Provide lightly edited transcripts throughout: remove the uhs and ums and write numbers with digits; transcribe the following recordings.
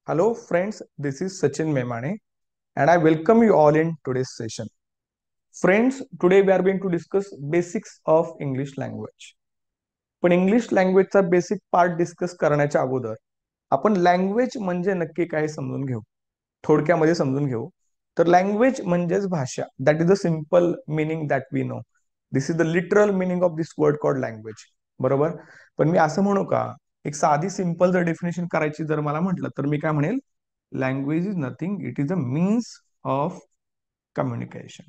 Hello friends, this is Sachin Memane and I welcome you all in today's session. Friends, today we are going to discuss basics of English language. पण English लँग्वेजचा basic part discuss करण्याच्या अगोदर आपण language म्हणजे नक्की काय समजून घेऊ. थोडक्यामध्ये समजून घेऊ. तर लँग्वेज म्हणजेच भाषा. That is the simple meaning that we know. This is the literal meaning of this word called language. बरोबर. पण मी असं म्हणू का, एक साधी सिंपल जर डेफिनेशन करायची जर मला म्हटलं तर मी काय म्हणेल, language is nothing, it is a means of communication.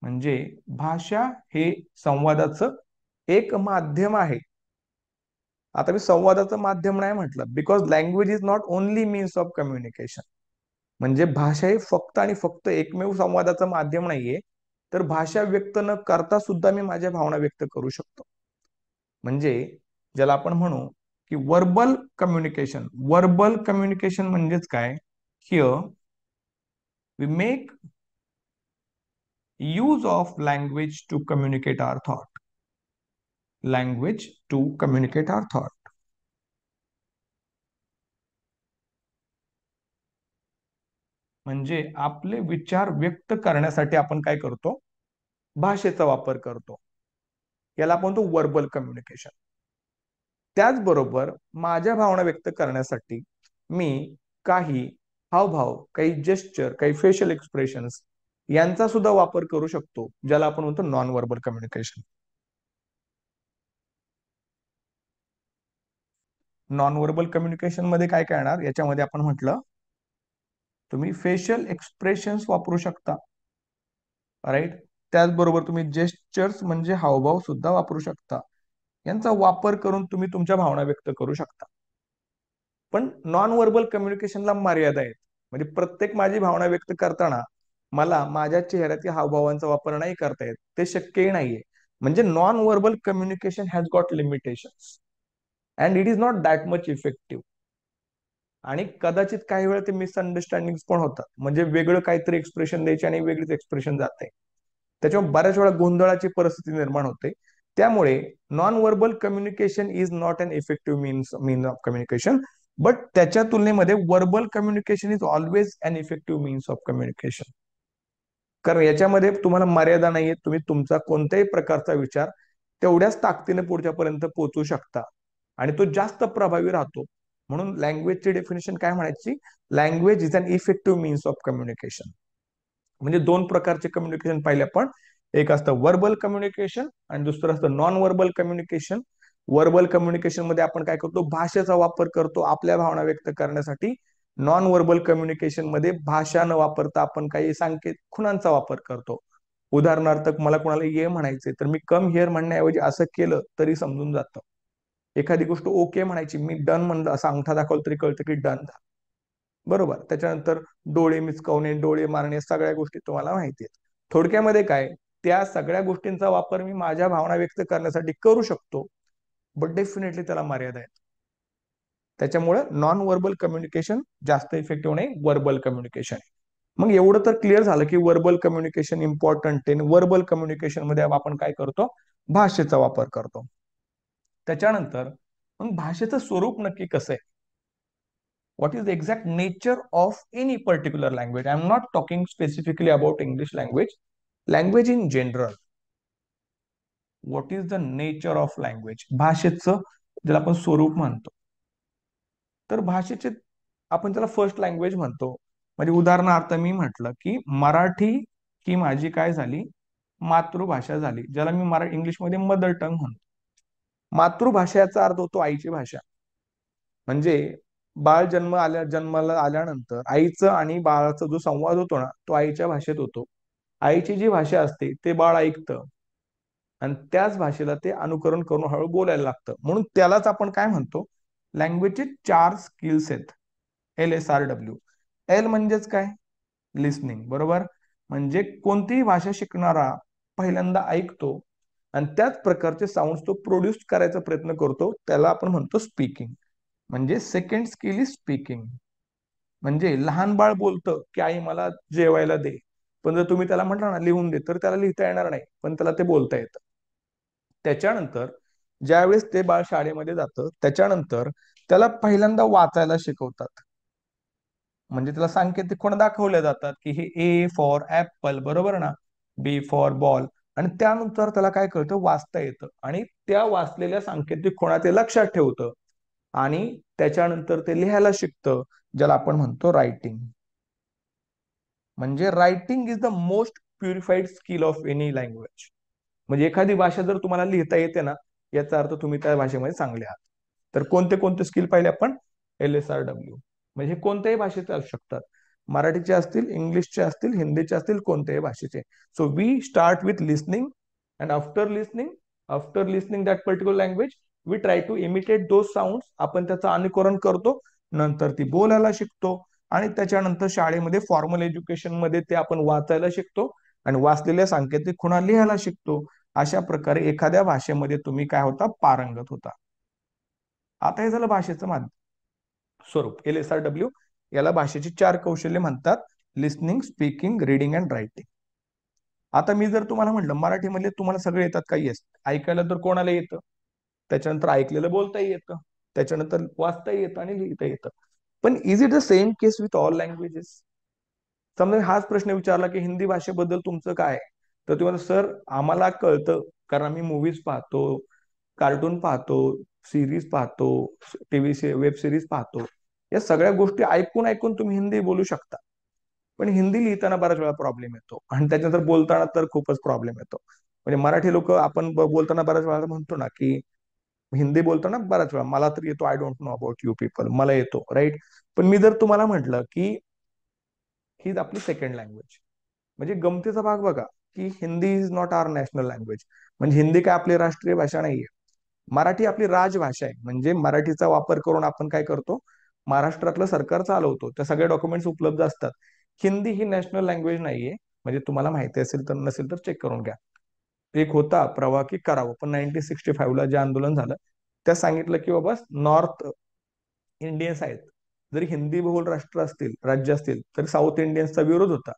म्हणजे भाषा हे संवादाचं एक माध्यम आहे. आता मी संवादाचं माध्यम नाही म्हटलं, because language is not only means of communication. म्हणजे भाषा ही फक्त आणि फक्त एकमेव संवादाचं माध्यम नाहीये, तर भाषा व्यक्त न करता सुद्धा मी माझ्या भावना व्यक्त करू शकतो. म्हणजे ज्याला आपण म्हणू की वर्बल कम्युनिकेशन. वर्बल कम्युनिकेशन म्हणजेच काय, here we make use of language to communicate our thought. Language to communicate our thought. म्हणजे आपले विचार व्यक्त करण्यासाठी आपण काय करतो, भाषेचा वापर करतो. याला आपण म्हणतो वर्बल कम्युनिकेशन. त्याचबरोबर माझ्या भावना व्यक्त करण्यासाठी मी काही हावभाव, काही जेस्चर, काही फेशियल एक्सप्रेशन्स यांचा सुद्धा वापर करू शकतो, ज्याला आपण म्हणतो non verbal communication. Non verbal communication मध्ये काय काय येणार, याच्यामध्ये आपण म्हटलं तुम्ही फेशियल एक्सप्रेशन्स वापरू शकता, राईट. त्याचबरोबर तुम्ही जेस्चर्स म्हणजे हावभाव सुद्धा वापरू शकता. यांचा वापर करून तुम्ही तुमच्या भावना व्यक्त करू शकता. पण नॉन वर्बल कम्युनिकेशनला मर्यादा आहेत. म्हणजे प्रत्येक माझी भावना व्यक्त करताना मला माझ्या चेहऱ्याच्या हावभावांचा वापर नाही करता येत, ते शक्यही नाहीये. म्हणजे non verbal communication has got limitations and it is not that much effective. आणि कदाचित काही वेळा ते मिसअंडरस्टँडिंग पण होतात. म्हणजे वेगळं काहीतरी एक्सप्रेशन द्यायचे आणि वेगळीच एक्सप्रेशन जाते. त्याच्यामुळे बऱ्याच वेळा गोंधळाची परिस्थिती निर्माण होते. त्यामुळे non verbal communication is not an effective means of communication. But त्याच्या तुलनेमध्ये verbal communication is always an effective means of communication. कारण याच्यामध्ये तुम्हाला मर्यादा नाहीये. तुम्ही तुमचा कोणत्याही प्रकारचा विचार तेवढ्याच ताकदीने पुढच्यापर्यंत पोहोचू शकता आणि तो जास्त प्रभावी राहतो. म्हणून लँग्वेजची डेफिनेशन काय म्हणायची, language is an effective means of communication. म्हणजे दोन प्रकारचे कम्युनिकेशन पाहिले आपण. एक असतं वर्बल कम्युनिकेशन आणि दुसरं असतं non verbal communication. Verbal communication मध्ये आपण काय करतो, भाषेचा वापर करतो आपल्या भावना व्यक्त करण्यासाठी. नॉन वर्बल कम्युनिकेशन मध्ये भाषा न वापरता आपण काही सांकेत खुणांचा वापर करतो. उदाहरणार्थ मला कोणाला ये म्हणायचे तर मी कम हिअर म्हणण्याऐवजी असं केलं तरी समजून जातं. एखादी गोष्ट ओके म्हणायची, मी डन म्हणलं असं अंगठा दाखवलं तरी कळतं की डन झालं. बरोबर. त्याच्यानंतर डोळे मिचकावणे, डोळे मारणे, सगळ्या गोष्टी तुम्हाला माहिती आहेत. थोडक्यामध्ये काय, त्या सगळ्या गोष्टींचा वापर मी माझ्या भावना व्यक्त करण्यासाठी करू शकतो, बट डेफिनेटली त्याला मर्यादा आहेत. त्याच्यामुळे नॉन वर्बल कम्युनिकेशन जास्त इफेक्टिव्ह नाही, वर्बल कम्युनिकेशन. मग एवढं तर क्लिअर झालं की वर्बल कम्युनिकेशन इम्पॉर्टंट आहे. वर्बल कम्युनिकेशन मध्ये आपण काय करतो, भाषेचा वापर करतो. त्याच्यानंतर मग भाषेचं स्वरूप नक्की कसं आहे, what is the exact nature of any particular language. I am not talking specifically about English language in general. What is the nature of language, भाषेचं ज्याला आपण स्वरूप म्हणतो. तर भाषेचे आपण त्याला फर्स्ट लँग्वेज म्हणतो. म्हणजे उदाहरणार्थ मी म्हटलं की मराठी ही माझी काय झाली, मातृभाषा झाली, ज्याला मी इंग्लिशमध्ये मदर टंग म्हणतो. मातृभाषेचा अर्थ होतो आईची भाषा. म्हणजे बाळ जन्माला आल्यानंतर आईचं आणि बाळाचा जो संवाद होतो ना, तो आईच्या भाषेत होतो. आईची जी भाषा असते ते बाळ ऐकतं आणि त्याच भाषेला ते अनुकरण करून हळू बोलायला लागतं. म्हणून त्यालाच आपण काय म्हणतो, लँग्वेजचे 4 स्किल्स आहेत. LSRW. एल म्हणजेच काय, लिसनिंग. बरोबर. म्हणजे कोणतीही भाषा शिकणारा पहिल्यांदा ऐकतो आणि त्याच प्रकारचे साऊंड तो प्रोड्यूस करायचा प्रयत्न करतो, त्याला आपण म्हणतो स्पीकिंग. म्हणजे सेकंड स्किल इज स्पीकिंग. म्हणजे लहान बाळ बोलतं की आई मला जेवायला दे, पण जर तुम्ही त्याला म्हटलं ना लिहून दे, तर त्याला लिहिता येणार नाही, पण त्याला ते बोलता येतं. त्याच्यानंतर ज्यावेळेस ते बाळ शाळेमध्ये जातं, त्याच्यानंतर त्याला पहिल्यांदा वाचायला शिकवतात. म्हणजे त्याला सांकेतिक खुणा दाखवल्या जातात की हे ए फॉर ऍपल, बरोबर ना, बी फॉर बॉल, आणि त्यानंतर त्याला काय कळतं, वाचता येतं, आणि त्या वाचलेल्या सांकेतिक खुणा ते लक्षात ठेवतं, आणि त्याच्यानंतर ते लिहायला शिकतं, ज्याला आपण म्हणतो रायटिंग. म्हणजे writing is the most purified skill of any language. म्हणजे एखादी भाषा जर तुम्हाला लिहिता येते ना, याचा अर्थ तुम्ही त्या भाषेमध्ये चांगले आहात. तर कोणते कोणते स्किल पाहिले आपण, LSRW. म्हणजे हे कोणत्याही भाषेचे असू शकतात, मराठीचे असतील, इंग्लिशचे असतील, हिंदीचे असतील, कोणत्याही भाषेचे. So we start with listening, and after listening that particular language we try to imitate those sound. आपण त्याचं अनुकरण करतो, नंतर ती बोलायला शिकतो, आणि त्याच्यानंतर शाळेमध्ये फॉर्मल एज्युकेशन मध्ये ते आपण वाचायला शिकतो, आणि वाचलेल्या सांकेतिक खुणा लिहायला शिकतो. अशा प्रकारे एखाद्या भाषेमध्ये तुम्ही काय होता, पारंगत होता. आता हे झालं भाषेचं स्वरूप, LSRW. याला भाषेची 4 कौशल्य म्हणतात: listening, speaking, reading and writing. आता मी जर तुम्हाला म्हटलं मराठीमध्ये तुम्हाला सगळे येतात का, येस. ऐकायला तर कोणाला येतं, त्याच्यानंतर ऐकलेलं बोलताही येतं, त्याच्यानंतर वाचताही येतं आणि लिहिता येतं. पण is it the same case with all languages? समजा हाच प्रश्न विचारला की हिंदी भाषेबद्दल तुमचं काय आहे? तर तुम्हाला, सर आम्हाला कळतं, कारण आम्ही मूवीज पाहतो, कार्टून पाहतो, सिरीज पाहतो, टीव्ही वेब सिरीज पाहतो, या सगळ्या गोष्टी ऐकून ऐकून तुम्ही हिंदी बोलू शकता. पण हिंदी लिहिताना बऱ्याच वेळा प्रॉब्लेम येतो, आणि त्याच्यानंतर बोलताना तर खूपच प्रॉब्लेम येतो. म्हणजे मराठी लोक आपण बोलताना बऱ्याच वेळा म्हणतो ना की, हिंदी बोलताना बऱ्याच वेळा मला तर येतो, I don't know about you people, मला येतो, राईट. पण मी जर तुम्हाला म्हटलं की ही आपली सेकंड लँग्वेज, म्हणजे गमतीचा भाग बघा, की Hindi is not our national language. म्हणजे हिंदी काय आपली राष्ट्रीय भाषा नाहीये. मराठी आपली राजभाषा आहे. म्हणजे मराठीचा वापर करून आपण काय करतो, महाराष्ट्रातलं सरकार चालवतो, त्या सगळ्या डॉक्युमेंट्स उपलब्ध असतात. हिंदी ही नॅशनल लँग्वेज नाहीये. म्हणजे तुम्हाला माहिती असेल तर, नसेल तर चेक करून घ्या. एक होता प्रवाह की करावं, पण 1965 ला जे आंदोलन झालं, त्या सांगितलं की बाबा नॉर्थ इंडियन्स आहेत, जरी हिंदी बहुल राष्ट्र असतील, राज्य असतील, तर साऊथ इंडियन्सचा विरोध होता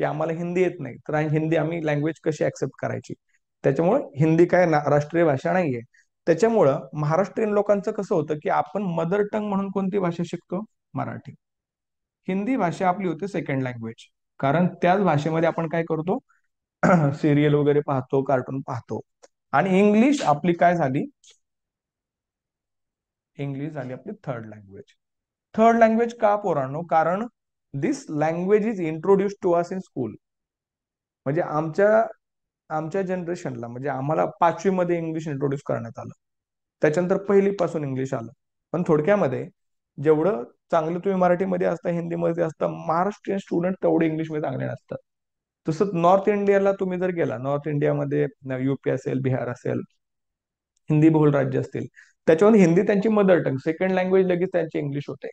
की आम्हाला हिंदी येत नाही, तर हिंदी आम्ही लँग्वेज कशी ऍक्सेप्ट करायची. त्याच्यामुळे हिंदी काय राष्ट्रीय भाषा नाहीये. त्याच्यामुळं महाराष्ट्रीयन लोकांचं कसं होतं की आपण मदर टंग म्हणून कोणती भाषा शिकतो, मराठी. हिंदी भाषा आपली होती सेकंड लँग्वेज, कारण त्याच भाषेमध्ये आपण काय करतो, सिरियल वगैरे पाहतो, कार्टून पाहतो. आणि इंग्लिश झाली आपली थर्ड लँग्वेज. थर्ड लँग्वेज का पोरांनो, कारण this language is introduce to us in school. म्हणजे आमच्या आमच्या जनरेशनला, म्हणजे आम्हाला 5वी मध्ये इंग्लिश इंट्रोड्यूस करण्यात आलं, त्याच्यानंतर 1ली पासून इंग्लिश आलं. पण थोडक्यामध्ये, जेवढं चांगलं तुम्ही मराठीमध्ये असता, हिंदीमध्ये असता, महाराष्ट्रीयन स्टुडंट तेवढे इंग्लिशमध्ये चांगले नसतात. तसंच नॉर्थ इंडियाला तुम्ही जर गेला, नॉर्थ इंडियामध्ये UP असेल, बिहार असेल, हिंदी बहुल राज्य असतील, त्याच्यामध्ये हिंदी त्यांची मदर टंग, सेकंड लँग्वेज लगेच त्यांची इंग्लिश होते.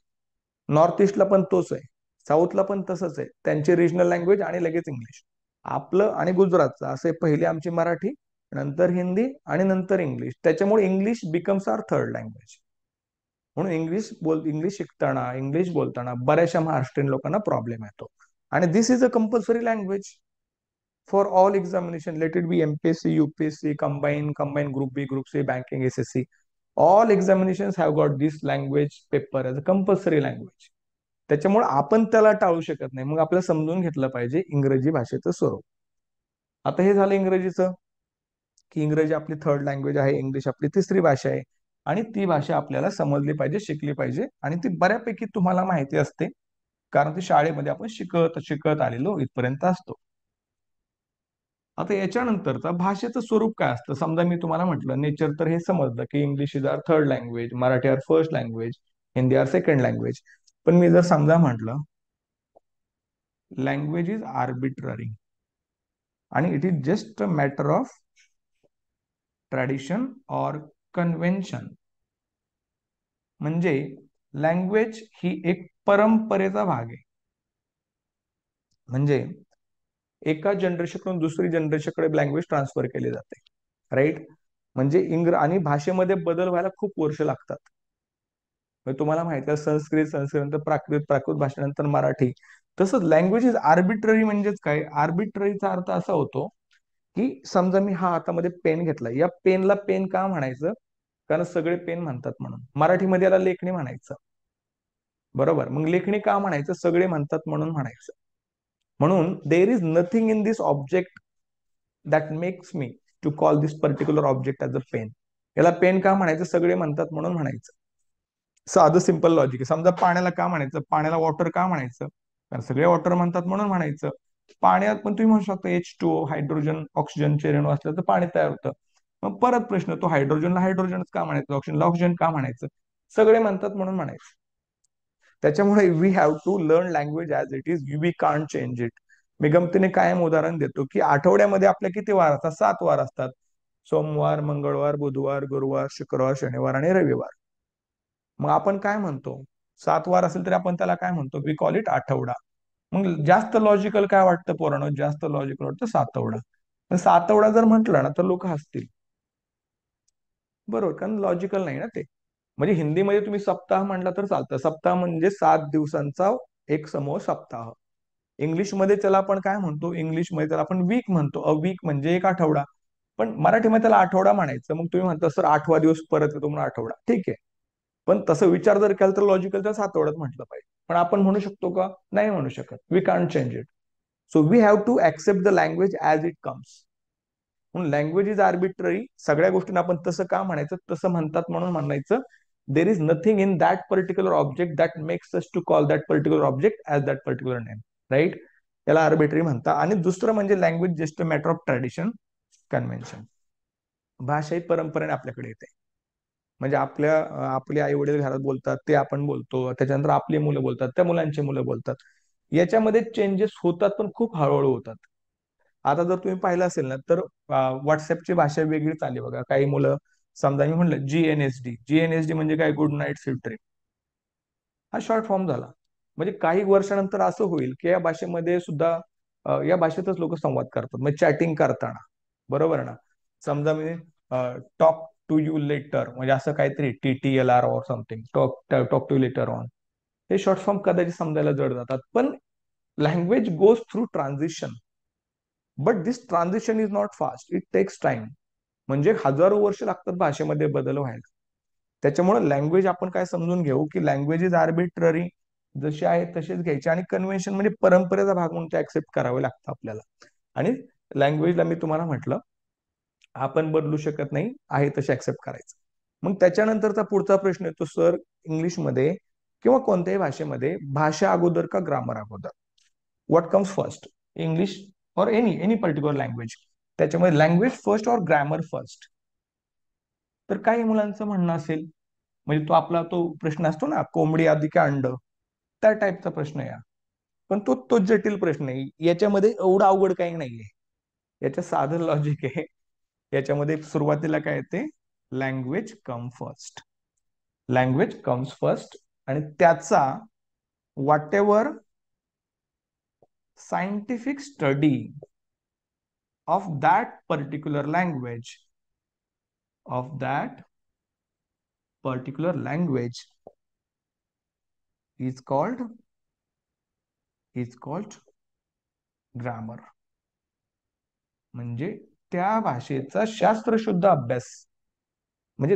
नॉर्थ ईस्टला पण तोच आहे, साऊथला पण तसंच आहे, त्यांची रिजनल लँग्वेज आणि लगेच इंग्लिश. आपलं आणि गुजरातचं असे पहिले आमची मराठी, नंतर हिंदी, आणि नंतर इंग्लिश. त्याच्यामुळे English becomes our third language. म्हणून इंग्लिश शिकताना, इंग्लिश बोलताना बऱ्याचशा महाराष्ट्रीयन लोकांना प्रॉब्लेम येतो. आणि this is a compulsory language for all examination, let it be MPSC, UPSC, combined group B, group C, banking, SSC. All examinations have got this language paper as a compulsory language. त्याच्यामुळे आपण त्याला टाळू शकत नाही. मग आपल्याला समजून घेतलं पाहिजे इंग्रजी भाषेचं स्वरूप. आता हे झालं इंग्रजीचं, की इंग्रजी आपली थर्ड लँग्वेज आहे, इंग्लिश आपली तिसरी भाषा आहे, आणि ती भाषा आपल्याला समजली पाहिजे, शिकली पाहिजे, आणि ती बऱ्यापैकी तुम्हाला माहिती असते, कारण ती शाळेमध्ये आपण शिकत शिकत आलेलो इथपर्यंत असतो. आता याच्यानंतरचा भाषेचं स्वरूप काय असतं, समजा मी तुम्हाला म्हटलं नेचर, तर हे समजलं की English is our third language, Marathi our first language, Hindi our second language. पण मी जर समजा म्हटलं लँग्वेज इज आर्बिट्ररी, आणि it is just a matter of tradition or convention. म्हणजे लँग्वेज ही एक परंपरेचा भाग आहे. म्हणजे एका जनरेशनकडून दुसरी जनरेशनकडे लँग्वेज ट्रान्सफर केली जाते, राईट. म्हणजे आणि भाषेमध्ये बदल व्हायला खूप वर्ष लागतात. म्हणजे तुम्हाला माहिती आहे, संस्कृत नंतर प्राकृत, प्राकृत भाषेनंतर मराठी. तसंच लँग्वेज इज आर्बिट्ररी. म्हणजेच काय, आर्बिट्ररीचा अर्थ असा होतो की समजा मी हा हातामध्ये पेन घेतला, या पेनला पेन का म्हणायचं, कारण सगळे पेन म्हणतात म्हणून. मराठीमध्ये याला लेखणी म्हणायचं. बरोबर, मग लेखणी का म्हणायचं? सगळे म्हणतात म्हणून म्हणायचं. म्हणून there is nothing in this object that makes me to call this particular object as a pen. याला पेन का म्हणायचं? सगळे म्हणतात म्हणून म्हणायचं. साधं सिंपल लॉजिक आहे. समजा पाण्याला का म्हणायचं? पाण्याला वॉटर का म्हणायचं? कारण सगळे वॉटर म्हणतात म्हणून म्हणायचं. पाण्यात पण तुम्ही म्हणू शकता H2O, हायड्रोजन ऑक्सिजनचे रेणू असलं तर पाणी तयार होतं. मग परत प्रश्न, तो हायड्रोजनला हायड्रोजनच का म्हणायचं? ऑक्सिजनला ऑक्सिजन का म्हणायचं? सगळे म्हणतात म्हणून म्हणायचं. त्याच्यामुळे we have to learn language as it is, we can't change it. मी गमतीने कायम उदाहरण देतो की आठवड्यामध्ये आपल्या किती वार असतात? 7 वार असतात. सोमवार, मंगळवार, बुधवार, गुरुवार, शुक्रवार, शनिवार आणि रविवार. मग आपण काय म्हणतो? 7 वार असेल तरी आपण त्याला काय म्हणतो? वी कॉल इट आठवडा. मग जास्त लॉजिकल काय वाटतं पोरांनो? जास्त लॉजिकल वाटतं सातवडा. सातवडा जर म्हटलं ना तर लोक हसतील. बरोबर, कारण लॉजिकल नाही ना ते. म्हणजे हिंदीमध्ये तुम्ही सप्ताह म्हटला तर चालतं. सप्ताह म्हणजे 7 दिवसांचा एक समूह सप्ताह. इंग्लिशमध्ये त्याला आपण काय म्हणतो? इंग्लिशमध्ये त्याला आपण वीक म्हणतो. अ वीक म्हणजे एक आठवडा. पण मराठीमध्ये त्याला आठवडा म्हणायचं. मग तुम्ही म्हणता सर 8वा दिवस परत येतो म्हणून आठवडा. ठीक आहे, पण तसं विचार जर केला तर लॉजिकलच्या 7 म्हटलं पाहिजे. पण आपण म्हणू शकतो का? नाही म्हणू शकत. We can't change it. So we have to accept the language as it comes. म्हणून लँग्वेज इज आर्बिट्ररी. सगळ्या गोष्टींना आपण तसं का म्हणायचं? तसं म्हणतात म्हणून म्हणायचं. There is nothing in that particular object that makes us to call that particular object as that particular name. Right, याला आर्बिट्ररी म्हणतात. आणि दुसरं म्हणजे language just a matter of tradition, convention. भाषा ही परंपरेने आपल्याकडे येते. म्हणजे आपले आई वडील घरात बोलतात ते आपण बोलतो, त्याच्यानंतर आपली मुलं बोलतात, त्या मुलांची मुलं बोलतात. याच्यामध्ये चेंजेस होतात पण खूप हळूहळू होतात. आता जर तुम्ही पाहिलं असेल ना तर व्हॉट्सअपची भाषा वेगळीच आली बघा. काही मुलं, समजा मी म्हणलं GNSD. GNSD म्हणजे काय? Good night sweet dream. हा शॉर्ट फॉर्म झाला. म्हणजे काही वर्षानंतर असं होईल की या भाषेमध्ये सुद्धा या भाषेतच लोक संवाद करतात. म्हणजे चॅटिंग करताना, बरोबर ना. समजा मी टॉक टू यू लेटर म्हणजे असं काहीतरी TTLR or something, talk talk to later on. हे शॉर्ट फॉर्म कदाचित समजायला जड जातात. पण language goes through transition, but this transition is not fast, it takes time. म्हणजे हजारो वर्ष लागतात भाषेमध्ये बदल व्हायला. त्याच्यामुळे लँग्वेज आपण काय समजून घेऊ की लँग्वेज इज आर्बिट्ररी, जशी आहे तसेच घ्यायचे. आणि कन्व्हेन्शन म्हणजे परंपरेचा भाग म्हणून ते ऍक्सेप्ट करावे लागतं आपल्याला. आणि लँग्वेजला मी तुम्हाला म्हटलं आपण बदलू शकत नाही, आहे तसे ऍक्सेप्ट करायचं. मग त्याच्यानंतरचा पुढचा प्रश्न येतो, सर इंग्लिशमध्ये किंवा कोणत्याही भाषेमध्ये भाषा अगोदर का ग्रामर अगोदर? व्हॉट कम्स फर्स्ट, इंग्लिश और एनी पर्टिक्युलर लँग्वेज? त्याच्यामध्ये लँग्वेज फर्स्ट और ग्रामर फर्स्ट? तर काही मुलांचं म्हणणं असेल, म्हणजे तो आपला तो प्रश्न असतो ना, कोंबडी आधी का अंड, त्या टाईपचा प्रश्न या. पण तो तो जटिल प्रश्न आहे. याच्यामध्ये एवढं अवघड काही नाहीये. याच्या साधं लॉजिक आहे. याच्यामध्ये सुरुवातीला काय येते? Language come first. Language comes first आणि त्याचा what ever scientific study of that particular language, of that particular language is called grammar. म्हणजे त्या भाषेचा शास्त्रशुद्ध अभ्यास, म्हणजे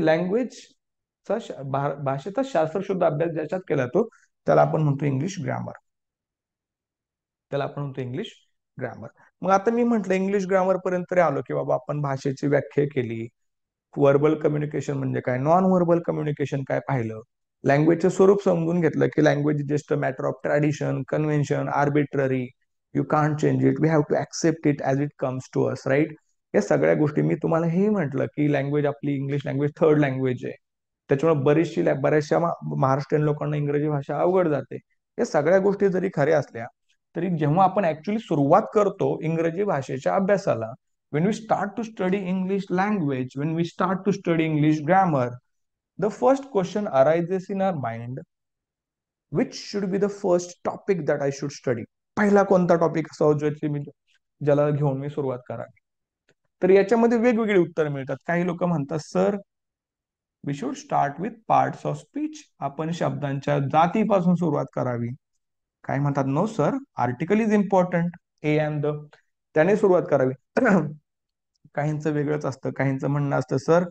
भाषेचा शास्त्रशुद्ध अभ्यास ज्याच्यात केला तो त्याला आपण म्हणतो इंग्लिश ग्रामर. त्याला आपण म्हणतो इंग्लिश ग्रामर. मग आता मी म्हटलं इंग्लिश ग्रामर पर्यंत तरी आलो की बाबा आपण भाषेची व्याख्या केली, व्हर्बल कम्युनिकेशन म्हणजे काय, नॉन व्हर्बल कम्युनिकेशन काय पाहिलं, लँग्वेजचं स्वरूप समजून घेतलं की language is just a matter of tradition, convention, arbitrary, you can't change it, we have to accept it as it comes to us. Right, या सगळ्या गोष्टी मी तुम्हाला हे म्हटलं की लँग्वेज आपली इंग्लिश लँग्वेज थर्ड लँग्वेज आहे. त्याच्यामुळे बऱ्याचशा महाराष्ट्रीयन लोकांना इंग्रजी भाषा अवघड जाते. या सगळ्या गोष्टी जरी खऱ्या असल्या तरी जेव्हा आपण ऍक्च्युली सुरुवात करतो इंग्रजी भाषेच्या अभ्यासाला, when we start to study English language, when we start to study English grammar, the first question arises in our mind, which should be the first topic that I should study? पहिला कोणता topic ज्याला घेऊन मी सुरुवात करावी? तर याच्यामध्ये वेगवेगळी उत्तर मिळतात. काही लोक म्हणतात sir we should start with parts of speech, आपण शब्दांच्या जातीपासून सुरुवात करावी. काय म्हणतात no sir, article is important, A and the, त्याने सुरुवात करावी. काहींचं वेगळंच असतं. काहींचं म्हणणं असतं सर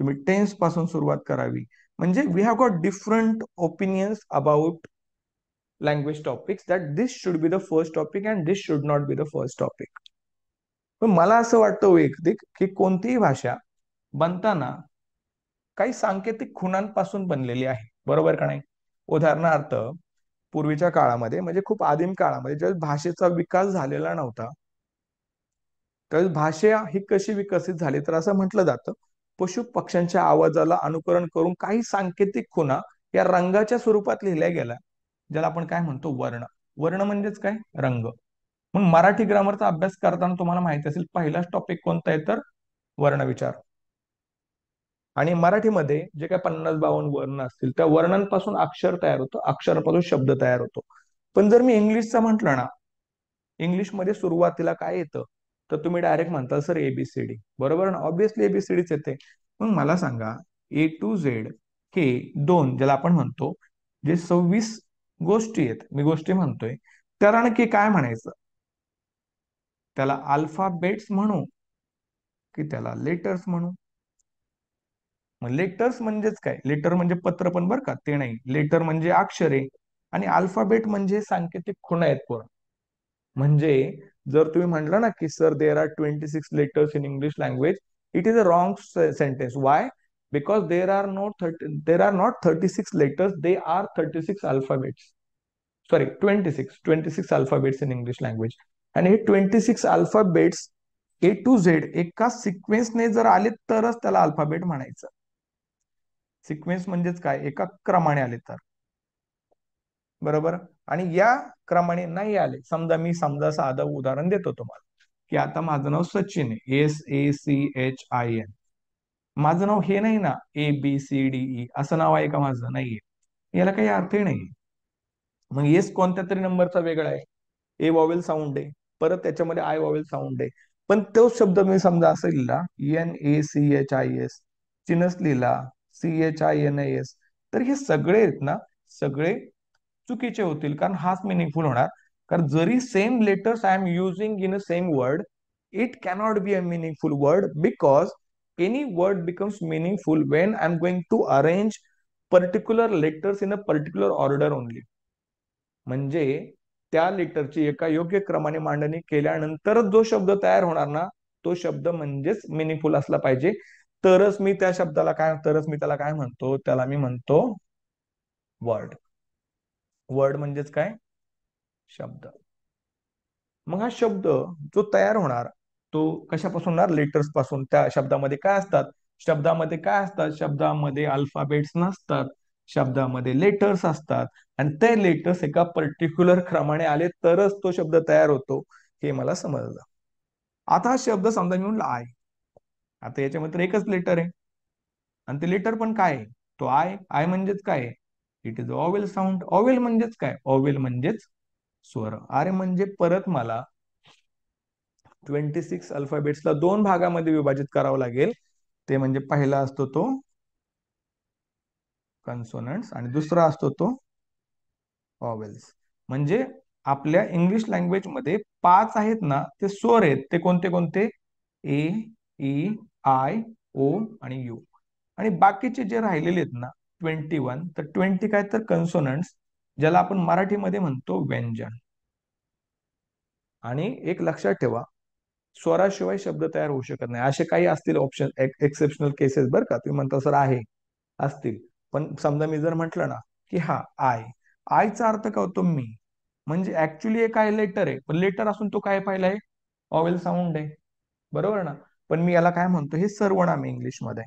तुम्ही टेन्स पासून सुरुवात करावी. म्हणजे we have got different opinions about language topics that this should be the first topic and this should not be the first topic. पण मला असं वाटतं वैयक्तिक की कोणतीही भाषा बनताना काही सांकेतिक खुणांपासून बनलेली आहे, बरोबर का नाही? उदाहरणार्थ पूर्वीच्या काळामध्ये म्हणजे खूप आदिम काळामध्ये ज्यावेळेस भाषेचा विकास झालेला नव्हता, त्यावेळेस भाषा ही कशी विकसित झाली तर असं म्हटलं जातं, पशु पक्ष्यांच्या आवाजाला अनुकरण करून काही सांकेतिक खुणा या रंगाच्या स्वरूपात लिहिल्या गेल्या, ज्याला आपण काय म्हणतो वर्ण. वर्ण म्हणजेच काय? रंग. मग मराठी ग्रामरचा अभ्यास करताना तुम्हाला माहिती असेल पहिलाच टॉपिक कोणता आहे तर वर्णविचार. आणि मराठीमध्ये जे काही 50-52 वर्ण असतील त्या वर्णांपासून अक्षर तयार होतं, अक्षरापासून शब्द तयार होतो. पण जर मी इंग्लिशचा म्हटलं ना, इंग्लिशमध्ये सुरुवातीला काय येतं तर तुम्ही डायरेक्ट म्हणता सर एबीसीडी, बरोबर ना? ऑब्विसली एबीसीडीच येते. मग मला सांगा ए टू झेड हे दोन ज्याला आपण म्हणतो जे 26 गोष्टी आहेत, मी गोष्टी म्हणतोय, त्याला नक्की काय म्हणायचं? त्याला अल्फाबेट्स म्हणू की त्याला लेटर्स म्हणू? मग लेटर्स म्हणजेच काय? लेटर म्हणजे पत्र पण बरं का, ते नाही. लेटर म्हणजे अक्षरे आणि अल्फाबेट म्हणजे सांकेतिक खुणा आहेत पोरं. म्हणजे जर तुम्ही म्हटलं ना की sir there are 26 letters in English language, it is a wrong sentence. Y? Because there are not 36 letters, they are 36 alphabets. Sorry, 26 alphabets in English language. आणि हे 26 अल्फाबेट्स ए टू झेड एका सिक्वेन्सने जर आले तरच त्याला अल्फाबेट म्हणायचं. Sequence म्हणजेच काय? एका क्रमाने आले तर, बरोबर. आणि या क्रमाने नाही आले, समजा साधं उदाहरण देतो तुम्हाला की आता माझं नाव सचिन आहे, SACHIN. माझं नाव हे नाही ना ABCDE असं नाव आहे का? माझं नाहीये. याला काही अर्थही नाही. मग येस कोणत्या तरी नंबरचा वेगळा आहे, ए वॉवेल साऊंड आहे, परत त्याच्यामध्ये आय वॉवेल साऊंड आहे. पण तोच शब्द मी समजा असं लिहिला NACHIS, चिनस लिहिला CHINIS, तर हे सगळे आहेत ना, सगळे चुकीचे होतील. कारण हाच मिनिंगफुल होणार. कारण जरी same letters I am using in a same word, it cannot be a meaningful word because any word becomes meaningful when I am going to arrange particular letters in a particular order only. म्हणजे त्या लेटरची एका योग्य क्रमाने मांडणी केल्यानंतरच जो शब्द तयार होणार ना, तो शब्द म्हणजेच मिनिंगफुल असला पाहिजे. तरच मी त्याला काय म्हणतो? त्याला मी म्हणतो वर्ड. वर्ड म्हणजेच काय? शब्द. मग हा शब्द जो तयार होणार तो कशापासून होणार? लेटर्स पासून. त्या शब्दामध्ये काय असतात? शब्दामध्ये अल्फाबेट्स नसतात, शब्दामध्ये लेटर्स असतात. आणि ते लेटर्स एका पर्टिक्युलर क्रमाने आले तरच तो शब्द तयार होतो, हे मला समजलं. आता हा शब्द समजा मी म्हणलं आय. आता याच्यामध्ये एकच लेटर आहे आणि ते लेटर पण काय आहे? तो आय. आय म्हणजेच काय? It is a vowel sound. A vowel म्हणजेच काय? ऑवेल म्हणजेच स्वर. अरे म्हणजे परत मला 26 अल्फाबेट्सला दोन भागामध्ये विभाजित करावं लागेल. ते म्हणजे पहिला असतो तो कन्सोनंट्स आणि दुसरा असतो तो व्हॉवेल्स. म्हणजे आपल्या इंग्लिश लँग्वेज मध्ये 5 आहेत ना, ते स्वर आहेत. ते कोणते कोणते? ए, ई, आय, ओ आणि यू. आणि बाकीचे जे राहिलेले आहेत ना 21, तर 20 काय तर कन्सोनंट्स, ज्याला आपण मराठीमध्ये म्हणतो व्यंजन. आणि एक लक्षात ठेवा, स्वराशिवाय शब्द तयार होऊ शकत नाही. असे काही असतील ऑप्शन, एक्सेप्शनल केसेस बरं का, तुम्ही म्हणता सर आहे, असतील. पण समजा मी जर म्हटलं ना की हा आय, आयचा अर्थ काय होतो? मी. म्हणजे ऍक्च्युली काय लेटर आहे, पण लेटर असून तो काय पाहिला आहे? ऑवेल साऊंड आहे, बरोबर ना? पण मी याला काय म्हणतो? हे सर्वनाम इंग्लिश मध्ये.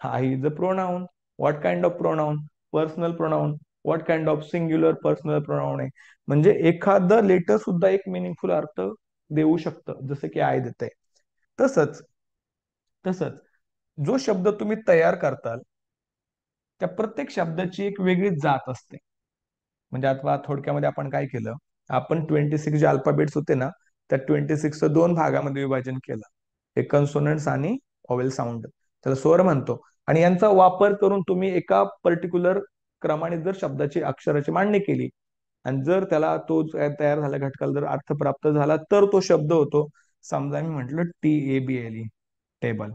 हा is a pronoun. What kind of pronoun? Personal pronoun. What kind of singular personal pronoun आहे. म्हणजे एखादं लेटर सुद्धा एक मिनिंगफुल अर्थ देऊ शकतं, जसं की आय देते. तसंच तसंच जो शब्द तुम्ही तयार करताल त्या प्रत्येक शब्दाची एक वेगळी जात असते. म्हणजे आता थोडक्यामध्ये आपण काय केलं, आपण 26 जे अल्फाबेट्स होते ना, त्या 26 दोन भागामध्ये विभाजन केलं. एक कन्सोनंट्स आणि व्हॉवेल साऊंड, त्याला स्वर म्हणतो. आणि यांचा वापर करून तुम्ही एका पर्टिक्युलर क्रमाने जर शब्दाची अक्षराची मांडणी केली आणि जर त्याला तो तयार झाल्या घटकाला जर अर्थ प्राप्त झाला तर तो शब्द होतो. समजा मी म्हटलं TABLE, टेबल.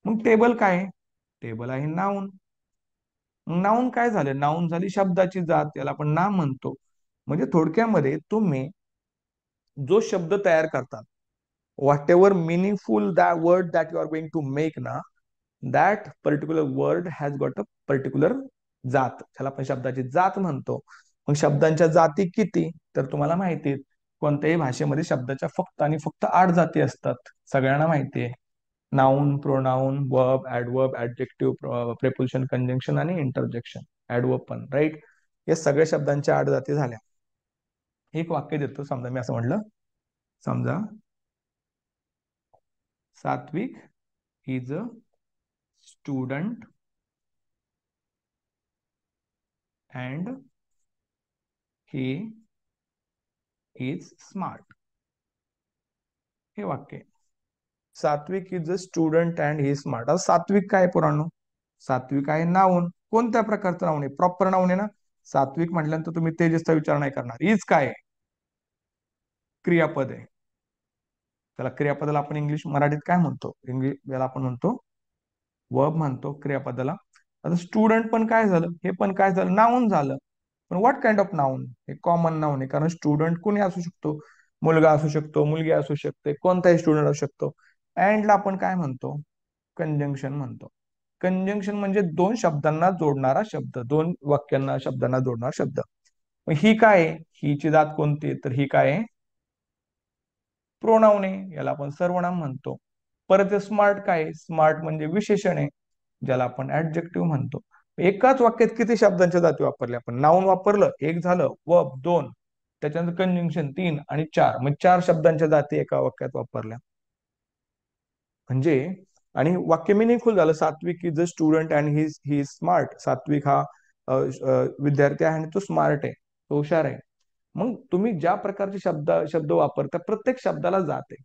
मग टेबल काय? टेबल आहे नाऊन. नाऊन काय झालं? नाऊन झाली शब्दाची जात, याला आपण नाम म्हणतो. म्हणजे थोडक्यामध्ये तुम्ही जो शब्द तयार करतात, whatever meaningful that word that you are going to make ना, that particular word has got a particular जात, त्याला आपण शब्दाची जात म्हणतो. मग शब्दांच्या जाती किती? तर तुम्हाला माहिती आहे, कोणत्याही भाषेमध्ये शब्दाच्या फक्त आणि फक्त 8 जाती असतात, सगळ्यांना माहिती आहे. Noun, pronoun, verb, adverb, adjective, preposition, conjunction आणि इंटरजेक्शन, ऍडवर्ब पण, राईट. या सगळ्या शब्दांच्या 8 जाती झाल्या. एक वाक्य देतो, समजा मी असं म्हटलं, समजा सात्विक is a student and he is smart. हे वाक्य, सात्विक is a student and he smart. आता सात्विक काय पुराणो? सात्विक आहे नाऊन. कोणत्या प्रकारचं नाऊन आहे? प्रॉपर नाऊन आहे ना. सात्विक म्हटल्यानंतर तुम्ही तेजसचा विचार नाही करणार. इज काय? क्रियापद आहे. त्याला क्रियापदाला आपण इंग्लिश मराठीत काय म्हणतो? इंग्लिश याला आपण म्हणतो वर्ब म्हणतो क्रियापदाला. आता स्टुडंट पण काय झालं? हे पण काय झालं? नाऊन झालं. पण व्हॉट काइंड ऑफ नाऊन? हे कॉमन नाऊन आहे, कारण स्टुडंट कोणी असू शकतो, मुलगा असू शकतो, मुलगी असू शकते, कोणताही स्टुडंट असू शकतो. अँडला आपण काय म्हणतो? कंजंक्शन म्हणतो. कंजंक्शन म्हणजे दोन शब्दांना जोडणारा शब्द, दोन वाक्यांना शब्दांना जोडणारा शब्द. मग ही काय आहे? हीची जात कोणती? तर ही काय आहे? प्रोनाउन आहे, याला आपण सर्वनाम म्हणतो. परत स्मार्ट काय? स्मार्ट म्हणजे विशेषण आहे, ज्याला आपण ऍडजेक्टिव्ह म्हणतो. एकाच वाक्यात किती शब्दांच्या जाती वापरल्या आपण? नाऊन वापरलं, एक झालं, वर्ब 2, त्याच्यानंतर कंजंक्शन 3 आणि 4, मग 4 शब्दांच्या जाती एका वाक्यात वापरल्या. म्हणजे आणि वाक्य मिनिंगफुल झालं. सात्विक is a student and he smart. सात्विक हा विद्यार्थी आहे आणि तो स्मार्ट आहे, तो हुशार आहे. मग तुम्ही ज्या प्रकारचे शब्द वापरता, प्रत्येक शब्दाला जाते.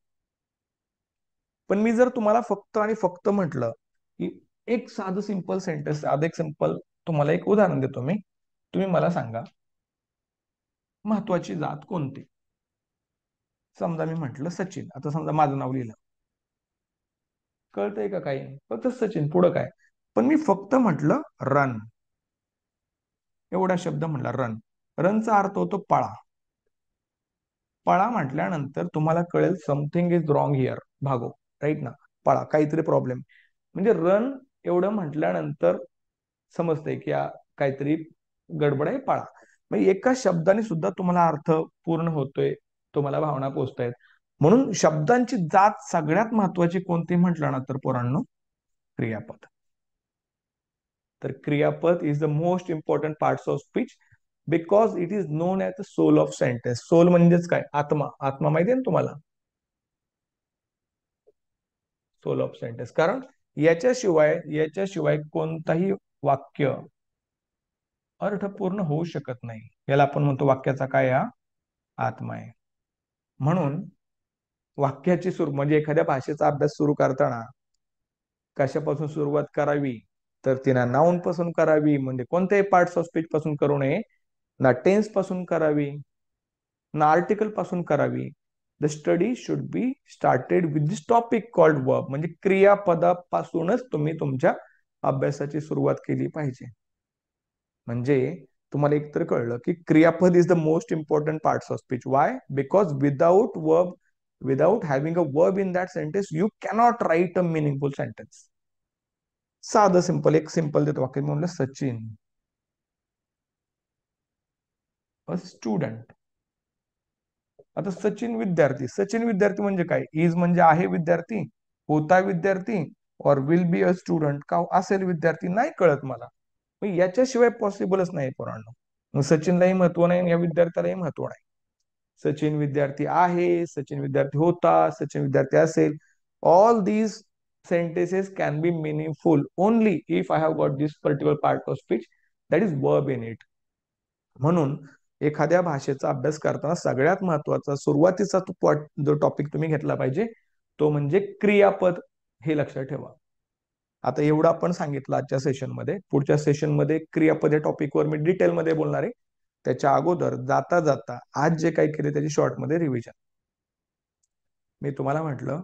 पण मी जर तुम्हाला फक्त आणि फक्त म्हटलं की एक साधं सिंपल सेंटेन्स, साधं एक सिंपल, तुम्हाला एक उदाहरण देतो मी, तुम्ही मला सांगा महत्वाची जात कोणती? समजा मी म्हटलं सचिन. आता समजा माझं नाव लिहिलं, कळतंय का काही? फक्त सचिन, पुढं काय? पण मी फक्त म्हटलं रन, एवढा शब्द म्हटला रन. रनचा अर्थ होतो पळा. पळा म्हटल्यानंतर तुम्हाला कळेल समथिंग इज रॉंग हिअर, भागो, राईट ना. पळा, काहीतरी प्रॉब्लेम. म्हणजे रन एवढं म्हटल्यानंतर समजतंय की काहीतरी गडबड आहे, पळा. मग एका शब्दाने सुद्धा तुम्हाला अर्थ पूर्ण होतोय, तुम्हाला भावना पोहोचतायत. म्हणून शब्दांची जात सगळ्यात महत्वाची कोणती म्हटलं ना, तर पोरांनो क्रियापद. तर क्रियापद is the most important parts of speech, because it is known as the soul of sentence. Soul म्हणजेच काय? आत्मा. आत्मा माहिती आहे ना तुम्हाला? Soul of sentence. कारण याच्याशिवाय कोणताही वाक्य अर्थपूर्ण होऊ शकत नाही. याला आपण म्हणतो वाक्याचा काय? हा आत्मा आहे. म्हणून वाक्याची सुरू म्हणजे एखाद्या भाषेचा अभ्यास सुरू करताना कशापासून सुरुवात करावी? तर तिला नाउन पासून करावी, म्हणजे कोणत्याही पार्ट्स ऑफ स्पीच पासून करू नये. ना टेन्स पासून करावी, ना आर्टिकल पासून करावी. The study should be started with this topic called verb. म्हणजे क्रियापदापासूनच तुम्ही तुमच्या अभ्यासाची सुरुवात केली पाहिजे. म्हणजे तुम्हाला एकतर कळलं की क्रियापद is the most important parts of speech. Y? Because without having a verb in that sentence you cannot right a meaningful sentence. साधं सिंपल, एक सिंपल देतो वाक्य. म्हणलं सचिन अ स्टुडंट. आता सचिन विद्यार्थी. सचिन विद्यार्थी म्हणजे काय? इज म्हणजे आहे विद्यार्थी, होता विद्यार्थी, और विल बी अ स्टुडंट का असेल विद्यार्थी, नाही कळत मला. मग याच्याशिवाय पॉसिबलच नाही पोरांनो. मग सचिनलाही महत्व नाही, या विद्यार्थ्यालाही महत्व नाही. सचिन विद्यार्थी आहे, सचिन विद्यार्थी होता, सचिन विद्यार्थी असेल. All these sentences can be meaningful only if I have got this particular part of speech, that is verb in it. म्हणून एखाद्या भाषेचा अभ्यास करताना सगळ्यात महत्वाचा सुरुवातीचा जो टॉपिक तुम्ही घेतला पाहिजे तो म्हणजे क्रियापद. हे लक्षात ठेवा. आता एवढं आपण सांगितलं आजच्या सेशनमध्ये. पुढच्या सेशनमध्ये क्रियापद या टॉपिकवर मी डिटेलमध्ये बोलणार आहे. त्याच्या अगोदर जाता जाता आज जे काही केले त्याची शॉर्टमध्ये रिव्हिजन. मी तुम्हाला म्हटलं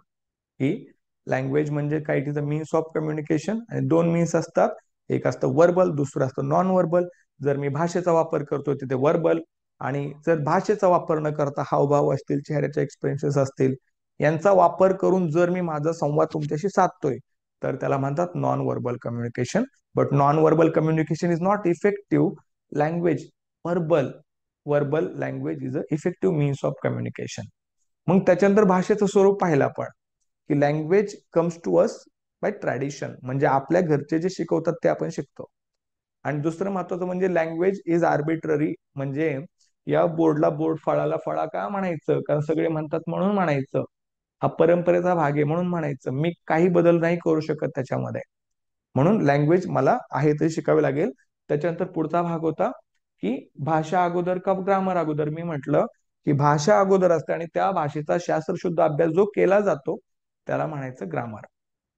की लँग्वेज म्हणजे काय, it is a means of communication, आणि दोन मीन्स असतात, एक असतं वर्बल, दुसरं असतं नॉन वर्बल. जर मी भाषेचा वापर करतो तिथे वर्बल, आणि जर भाषेचा वापर न करता हावभाव असतील, चेहऱ्याचे एक्सप्रेशन्स असतील, यांचा वापर करून जर मी माझा संवाद तुमच्याशी साधतोय तर त्याला म्हणतात non verbal communication. But non verbal communication is not effective language. Verbal verbal language is a effective means of communication. मग त्याच्यानंतर भाषेचं स्वरूप पाहिलं आपण, की language comes to us by tradition, म्हणजे आपल्या घरचे जे शिकवतात ते आपण शिकतो. आणि दुसरं महत्वाचं म्हणजे लँग्वेज इज आर्बिट्ररी, म्हणजे या बोर्डला बोर्ड, फळाला फळा का म्हणायचं, कारण सगळे म्हणतात म्हणून म्हणायचं, हा परंपरेचा भाग आहे म्हणून म्हणायचं, मी काही बदल नाही करू शकत त्याच्यामध्ये. म्हणून लँग्वेज मला आहे ते शिकावे लागेल. त्याच्यानंतर पुढचा भाग होता की भाषा अगोदर का ग्रामर अगोदर. मी म्हटलं की भाषा अगोदर असते आणि त्या भाषेचा शास्त्रशुद्ध अभ्यास जो केला जातो त्याला म्हणायचं ग्रामर.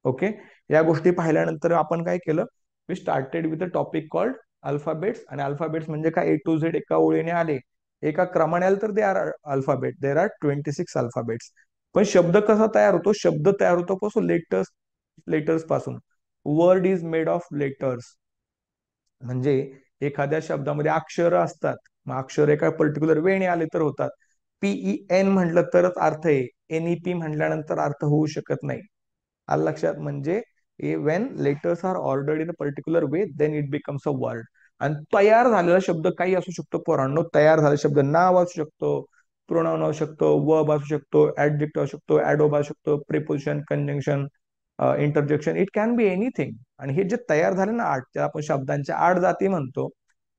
ओके, या गोष्टी पाहिल्यानंतर आपण काय केलं, we started with a topic called alphabets. आणि अल्फाबेट्स म्हणजे काय, A to Z एका ओळीने आले, एका क्रमाने आले तर they are alphabet. There are 26 alphabets. पण शब्द कसा तयार होतो, शब्द तयार होतो पासून लेटर्स, लेटर्स पासून. Word is made of letters, म्हणजे एखाद्या शब्दामध्ये अक्षर असतात, मग अक्षर एका पर्टिक्युलर वेळेने आले तर होतात. PEN म्हटलं तरच अर्थ आहे, NEP म्हटल्यानंतर अर्थ होऊ शकत नाही. आलं लक्षात, म्हणजे when letters are ordered in a particular way then it becomes a word. आणि तयार झालेला शब्द काही असू शकतो पोरांनो, तयार झालेला शब्द नाव असू शकतो, प्रोनाउन असू शकतो, वर्ब असू शकतो, ऍडजेक्टिव्ह असू शकतो, ऍडवर्ब असू शकतो, preposition, conjunction, interjection, it can be anything. आणि हे जे तयार झाले ना आठ, त्याला आपण शब्दांच्या 8 जाती म्हणतो.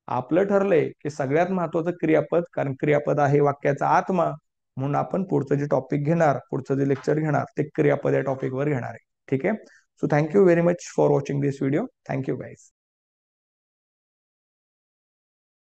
आपलं ठरलंय की सगळ्यात महत्वाचं क्रियापद, कारण क्रियापद आहे वाक्याचा आत्मा. म्हणून आपण पुढचं जे टॉपिक घेणार, पुढचं जे लेक्चर घेणार ते क्रियापद या टॉपिकवर घेणार आहे. ठीक आहे. So thank you very much for watching this video. Thank you guys.